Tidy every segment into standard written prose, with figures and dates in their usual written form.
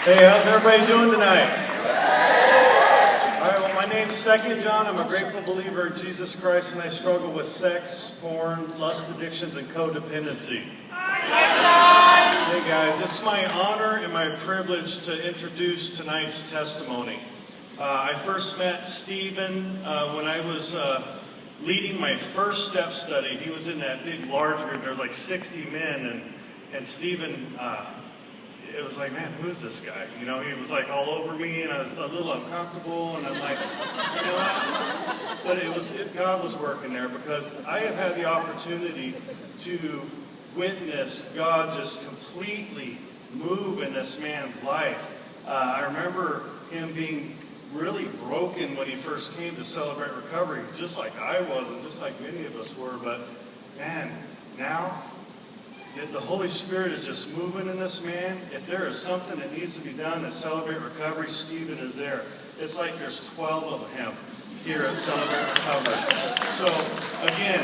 Hey, how's everybody doing tonight? All right, well, my name's Second John. I'm a grateful believer in Jesus Christ, and I struggle with sex, porn, lust addictions, and codependency. Hey guys, it's my honor and my privilege to introduce tonight's testimony. I first met Stephen when I was leading my first step study. He was in that big, large group. There was like 60 men, and Stephen, it was like, man, who is this guy? You know, he was like all over me, and I was a little uncomfortable, and I'm like, you know what? But God was working there, because I have had the opportunity to witness God just completely move in this man's life. I remember him being really broken when he first came to Celebrate Recovery, just like I was, and just like many of us were. But man, now the Holy Spirit is just moving in this man. If there is something that needs to be done at Celebrate Recovery, Stephen is there. It's like there's 12 of him here at Celebrate Recovery. So again,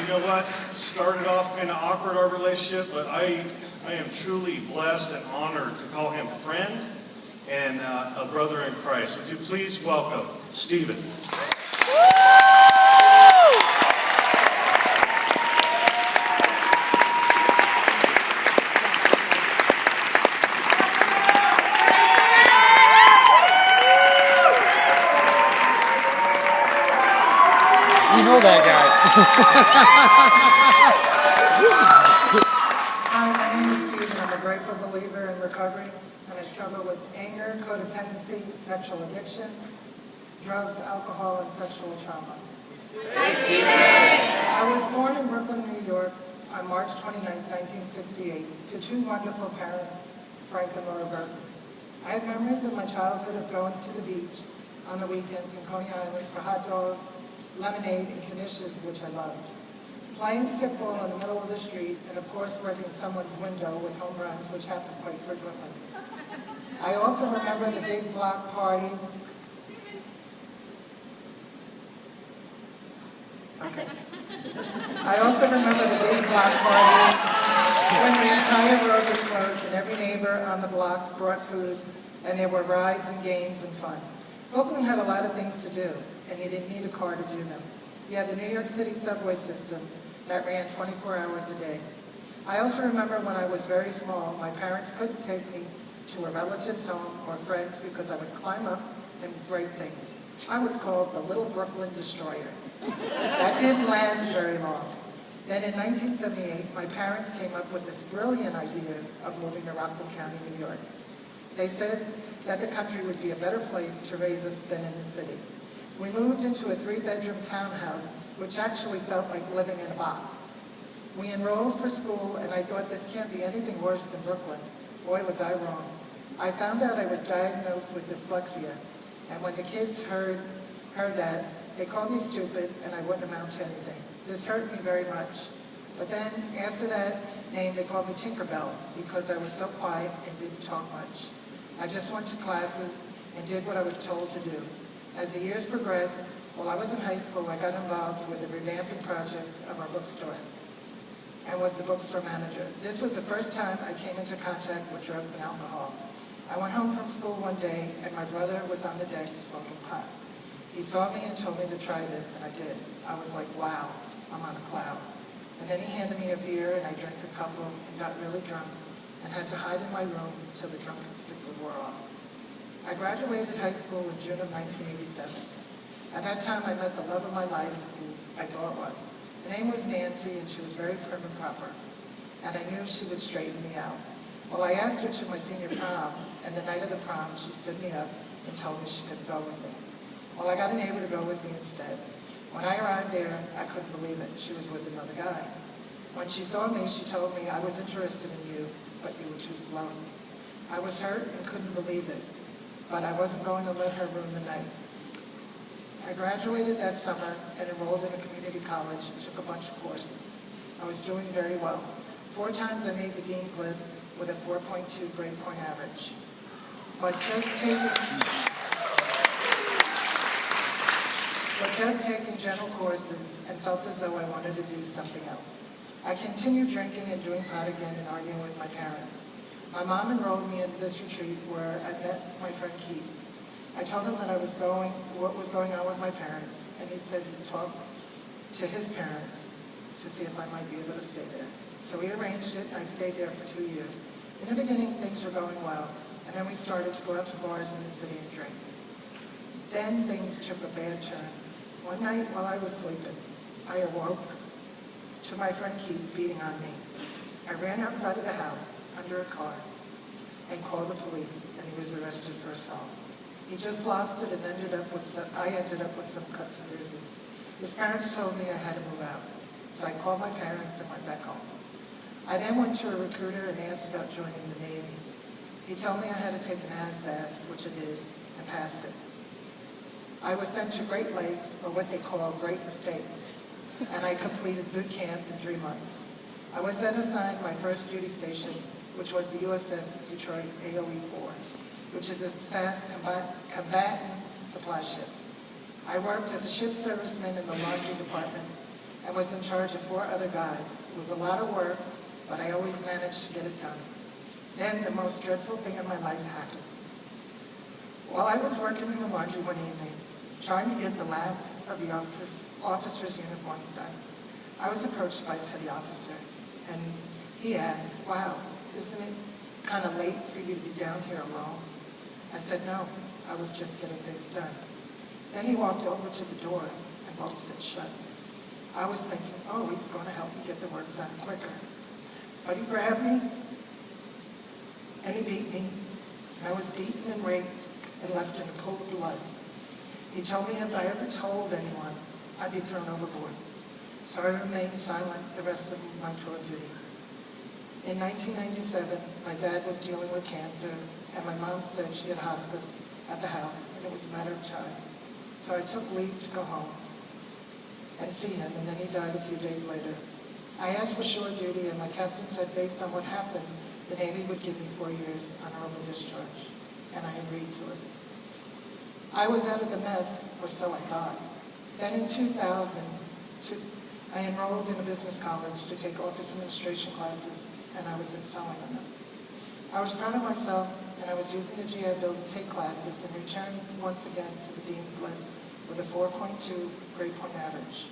you know what? Started off kind of awkward, our relationship, but I am truly blessed and honored to call him friend and a brother in Christ. Would you please welcome Stephen? You know that guy. Hi, my name is Stephen. I'm a grateful believer in recovery, and I struggle with anger, codependency, sexual addiction, drugs, alcohol, and sexual trauma. Hey, Stephen! I was born in Brooklyn, New York on March 29, 1968, to two wonderful parents, Frank and Laura Burton. I have memories of my childhood of going to the beach on the weekends in Coney Island for hot dogs, lemonade, and knishes, which I loved. Playing stickball in the middle of the street, and of course breaking someone's window with home runs, which happened quite frequently. I also remember the big block parties. Okay. I also remember the big block parties when the entire road was closed and every neighbor on the block brought food, and there were rides and games and fun. Brooklyn had a lot of things to do, and you didn't need a car to do them. You had the New York City subway system that ran 24 hours a day. I also remember when I was very small, my parents couldn't take me to a relative's home or friends because I would climb up and break things. I was called the Little Brooklyn Destroyer. That didn't last very long. Then in 1978, my parents came up with this brilliant idea of moving to Rockland County, New York. They said that the country would be a better place to raise us than in the city. We moved into a 3-bedroom townhouse, which actually felt like living in a box. We enrolled for school, and I thought this can't be anything worse than Brooklyn. Boy, was I wrong. I found out I was diagnosed with dyslexia, and when the kids heard that, they called me stupid, and I wouldn't amount to anything. This hurt me very much. But then, after that name, they called me Tinkerbell, because I was so quiet and didn't talk much. I just went to classes and did what I was told to do. As the years progressed, while I was in high school, I got involved with the revamping project of our bookstore and was the bookstore manager. This was the first time I came into contact with drugs and alcohol. I went home from school one day, and my brother was on the deck smoking pot. He saw me and told me to try this, and I did. I was like, wow, I'm on a cloud. And then he handed me a beer, and I drank a couple and got really drunk and had to hide in my room until the drunken stupor wore off. I graduated high school in June of 1987. At that time, I met the love of my life, who I thought was. Her name was Nancy, and she was very prim and proper, and I knew she would straighten me out. Well, I asked her to my senior prom, and the night of the prom, she stood me up and told me she couldn't go with me. Well, I got a neighbor to go with me instead. When I arrived there, I couldn't believe it. She was with another guy. When she saw me, she told me, I was interested in you, but you were too slow. I was hurt and couldn't believe it, but I wasn't going to let her ruin the night. I graduated that summer and enrolled in a community college and took a bunch of courses. I was doing very well. 4 times I made the dean's list with a 4.2 grade point average. But just taking general courses and felt as though I wanted to do something else. I continued drinking and doing pot again and arguing with my parents. My mom enrolled me in this retreat where I met my friend Keith. I told him that what was going on with my parents, and he said he'd talk to his parents to see if I might be able to stay there. So we arranged it, and I stayed there for 2 years. In the beginning, things were going well, and then we started to go out to bars in the city and drink. Then things took a bad turn. One night while I was sleeping, I awoke to my friend Keith beating on me. I ran outside of the house, under a car, and called the police, and he was arrested for assault. He just lost it and I ended up with some cuts and bruises. His parents told me I had to move out, so I called my parents and went back home. I then went to a recruiter and asked about joining the Navy. He told me I had to take an ASVAB, which I did, and passed it. I was sent to Great Lakes, or what they call Great Estates, and I completed boot camp in 3 months. I was then assigned my first duty station, which was the USS Detroit AOE-4, which is a fast combatant supply ship. I worked as a ship serviceman in the laundry department and was in charge of 4 other guys. It was a lot of work, but I always managed to get it done. Then the most dreadful thing in my life happened. While I was working in the laundry one evening, trying to get the last of the officers' uniforms done, I was approached by a petty officer, and he asked, "Wow, isn't it kind of late for you to be down here alone?" I said, "No, I was just getting things done." Then he walked over to the door and bolted it shut. I was thinking, oh, he's going to help me get the work done quicker. But he grabbed me, and he beat me. I was beaten and raped and left in a pool of blood. He told me if I ever told anyone, I'd be thrown overboard. So I remained silent the rest of my tour of duty. In 1997, my dad was dealing with cancer, and my mom said she had hospice at the house, and it was a matter of time. So I took leave to go home and see him, and then he died a few days later. I asked for shore duty, and my captain said based on what happened, the Navy would give me 4 years on early discharge, and I agreed to it. I was out of the mess, or so I thought. Then in 2000, I enrolled in a business college to take office administration classes, and I was excelling in them. I was proud of myself, and I was using the GI Bill to take classes and returned once again to the Dean's List with a 4.2 grade point average.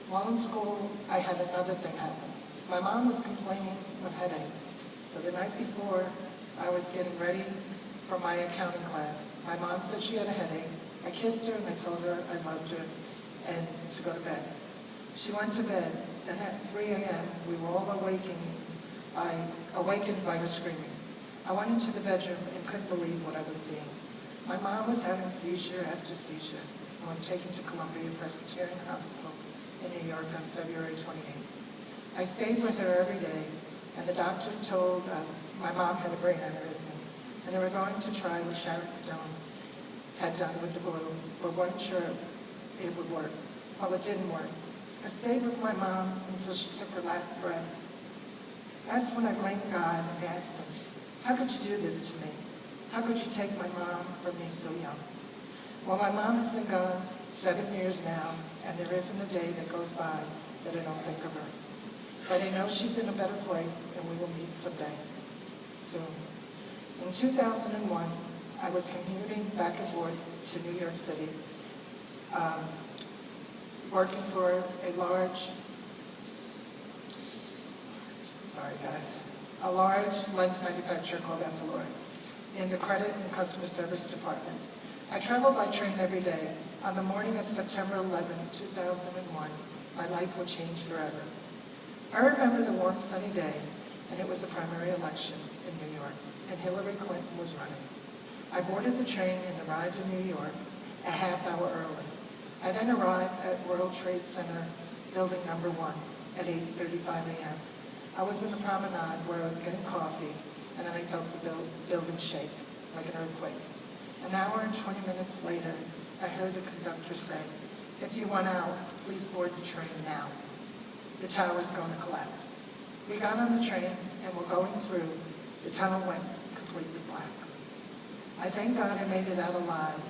While in school, I had another thing happen. My mom was complaining of headaches, so the night before I was getting ready for my accounting class, my mom said she had a headache. I kissed her and I told her I loved her and to go to bed. She went to bed, and at 3 a.m. we were all awakened by her screaming. I went into the bedroom and couldn't believe what I was seeing. My mom was having seizure after seizure and was taken to Columbia Presbyterian Hospital in New York on February 28th. I stayed with her every day, and the doctors told us my mom had a brain aneurysm, and they were going to try what Sharon Stone had done with the balloon, but weren't sure it would work. Well, it didn't work. I stayed with my mom until she took her last breath. That's when I blamed God and asked him, how could you do this to me? How could you take my mom from me so young? Well, my mom has been gone 7 years now, and there isn't a day that goes by that I don't think of her. But I know she's in a better place, and we will meet someday, soon. In 2001, I was commuting back and forth to New York City, working for a large lens manufacturer called Essilor in the credit and customer service department. I traveled by train every day. On the morning of September 11, 2001, my life would change forever. I remember the warm, sunny day, and it was the primary election in New York, and Hillary Clinton was running. I boarded the train and arrived in New York a half hour early. I then arrived at World Trade Center, building number 1, at 8:35 a.m. I was in the promenade where I was getting coffee, and then I felt the building shake, like an earthquake. An hour and 20 minutes later, I heard the conductor say, "If you want out, please board the train now. The tower's going to collapse." We got on the train and were going through. The tunnel went completely black. I thank God I made it out alive.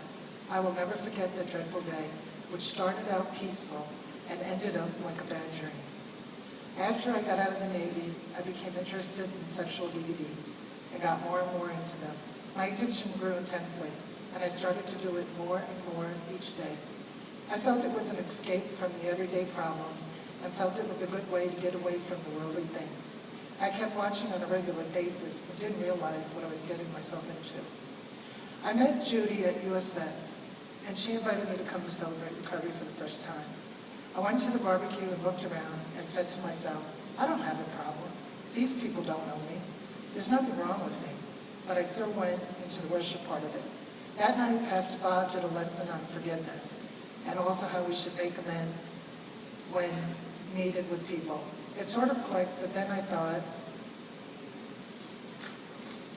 I will never forget that dreadful day, which started out peaceful and ended up like a bad dream. After I got out of the Navy, I became interested in sexual DVDs. and got more and more into them. My addiction grew intensely, and I started to do it more and more each day. I felt it was an escape from the everyday problems and felt it was a good way to get away from the worldly things. I kept watching on a regular basis and didn't realize what I was getting myself into. I met Judy at US Vets, and she invited me to come to celebrate recovery for the first time. I went to the barbecue and looked around and said to myself, I don't have a problem. These people don't know me. There's nothing wrong with me. But I still went into the worship part of it. That night, Pastor Bob did a lesson on forgiveness and also how we should make amends when needed with people. It sort of clicked, but then I thought,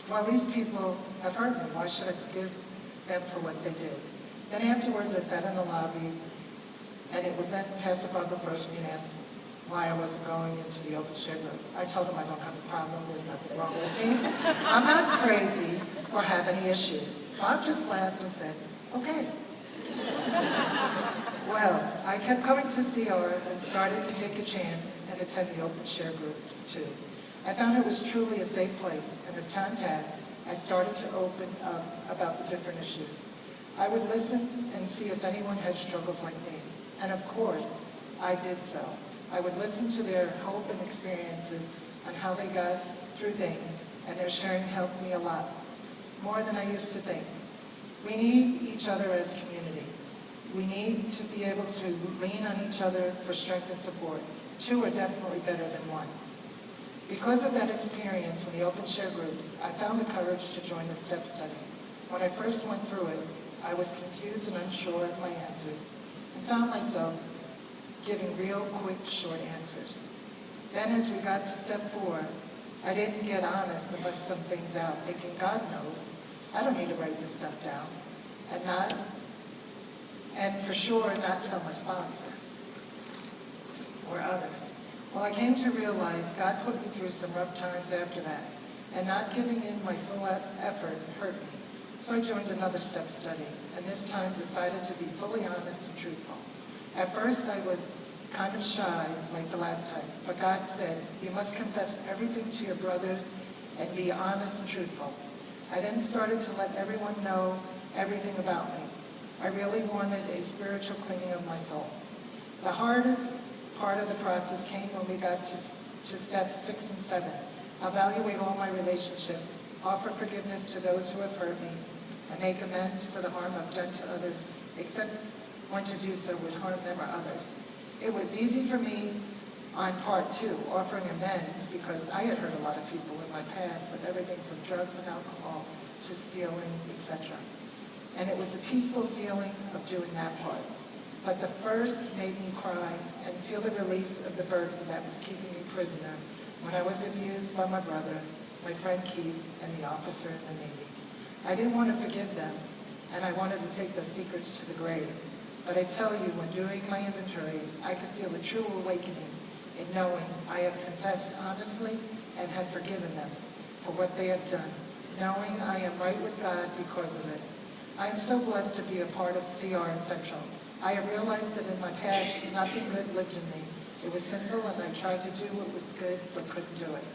well, these people have hurt me. Why should I forgive them for what they did? Then afterwards, I sat in the lobby, and it was then Pastor Bob approached me and asked why I wasn't going into the open share group. I told him I don't have a problem. There's nothing wrong with me. I'm not crazy or have any issues. Bob just laughed and said, okay. Well, I kept coming to CR and started to take a chance and attend the open share groups too. I found it was truly a safe place, and as time passed, I started to open up about the different issues. I would listen and see if anyone had struggles like me, and of course, I did so. I would listen to their hope and experiences on how they got through things, and their sharing helped me a lot, more than I used to think. We need each other as community. We need to be able to lean on each other for strength and support. Two are definitely better than one. Because of that experience in the open share groups, I found the courage to join the STEP study. When I first went through it, I was confused and unsure of my answers, and found myself giving real quick, short answers. Then as we got to step 4, I didn't get honest and left some things out, thinking God knows, I don't need to write this stuff down, and for sure not tell my sponsor or others. Well, I came to realize God put me through some rough times after that, and not giving in my full effort hurt me. So I joined another STEP study, and this time decided to be fully honest and truthful. At first, I was kind of shy, like the last time, but God said, you must confess everything to your brothers and be honest and truthful. I then started to let everyone know everything about me. I really wanted a spiritual cleaning of my soul. The hardest part of the process came when we got to steps 6 and 7. Evaluate all my relationships, offer forgiveness to those who have hurt me, and make amends for the harm I've done to others, except when to do so would harm them or others. It was easy for me on part 2, offering amends, because I had hurt a lot of people in my past with everything from drugs and alcohol to stealing, etc. And it was a peaceful feeling of doing that part. But the first made me cry and feel the release of the burden that was keeping me prisoner when I was abused by my brother, my friend Keith, and the officer in the Navy. I didn't want to forgive them, and I wanted to take those secrets to the grave. But I tell you, when doing my inventory, I could feel a true awakening in knowing I have confessed honestly and have forgiven them for what they have done, knowing I am right with God because of it. I am so blessed to be a part of CR and Central. I have realized that in my past, nothing good lived in me. It was sinful, and I tried to do what was good, but couldn't do it.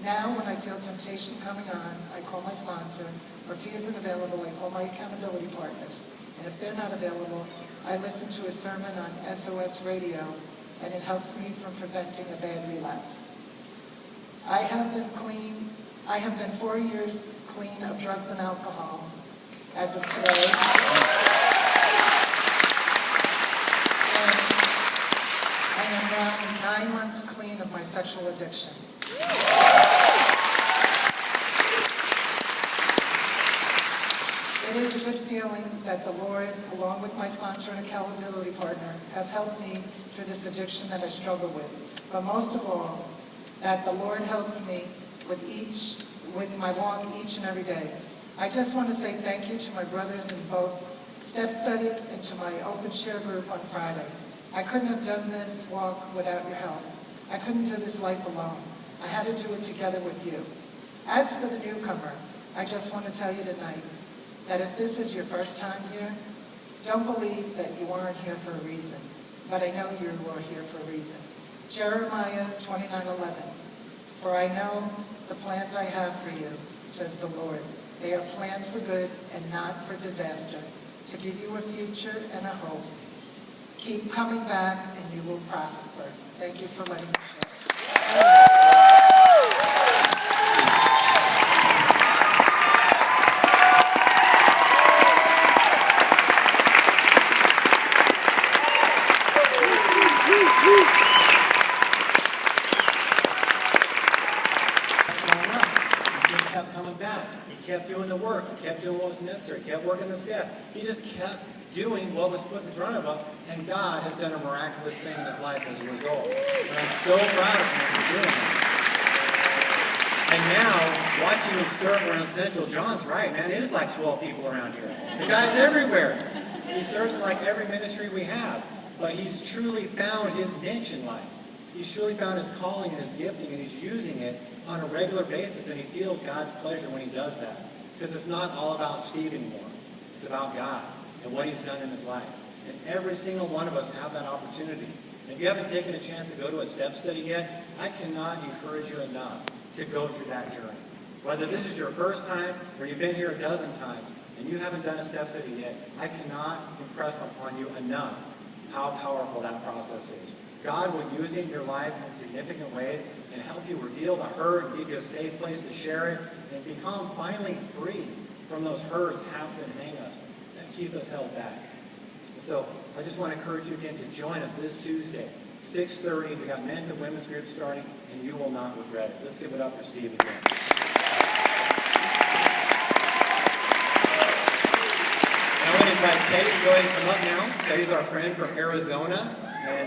Now, when I feel temptation coming on, I call my sponsor, or if he isn't available, I call my accountability partners. And if they're not available, I listen to a sermon on SOS radio, and it helps me from preventing a bad relapse. I have been 4 years clean of drugs and alcohol as of today. And I am now 9 months clean of my sexual addiction. It is a good feeling that the Lord, along with my sponsor and accountability partner, have helped me through this addiction that I struggle with. But most of all, that the Lord helps me with my walk each and every day. I just want to say thank you to my brothers in both STEP studies and to my open share group on Fridays. I couldn't have done this walk without your help. I couldn't do this life alone. I had to do it together with you. As for the newcomer, I just want to tell you tonight that if this is your first time here, don't believe that you aren't here for a reason. But I know you are here for a reason. Jeremiah 29:11. For I know the plans I have for you, says the Lord. They are plans for good and not for disaster, to give you a future and a hope. Keep coming back and you will prosper. Thank you for letting me share. He just kept coming back. He kept doing the work. He kept doing what was necessary. He kept working the steps. He just kept doing what was put in front of him, and God has done a miraculous thing in his life as a result. And I'm so proud of him for doing that. And now, watching him serve around Central, John's right, man. It is like 12 people around here. The guy's everywhere. He serves in like every ministry we have. But he's truly found his niche in life. He's truly found his calling and his gifting, and he's using it on a regular basis, and he feels God's pleasure when he does that. Because it's not all about Steve anymore. It's about God and what he's done in his life. And every single one of us have that opportunity. And if you haven't taken a chance to go to a step study yet, I cannot encourage you enough to go through that journey. Whether this is your first time or you've been here a dozen times and you haven't done a step study yet, I cannot impress upon you enough how powerful that process is. God will use it in your life in significant ways and help you reveal the hurt, give you a safe place to share it, and become finally free from those hurts, habits, and hang-ups that keep us held back. So I just want to encourage you again to join us this Tuesday, 6:30. We got men's and women's groups starting, and you will not regret it. Let's give it up for Steve again. I want to invite Teddy to go ahead and come up now. Teddy's our friend from Arizona. And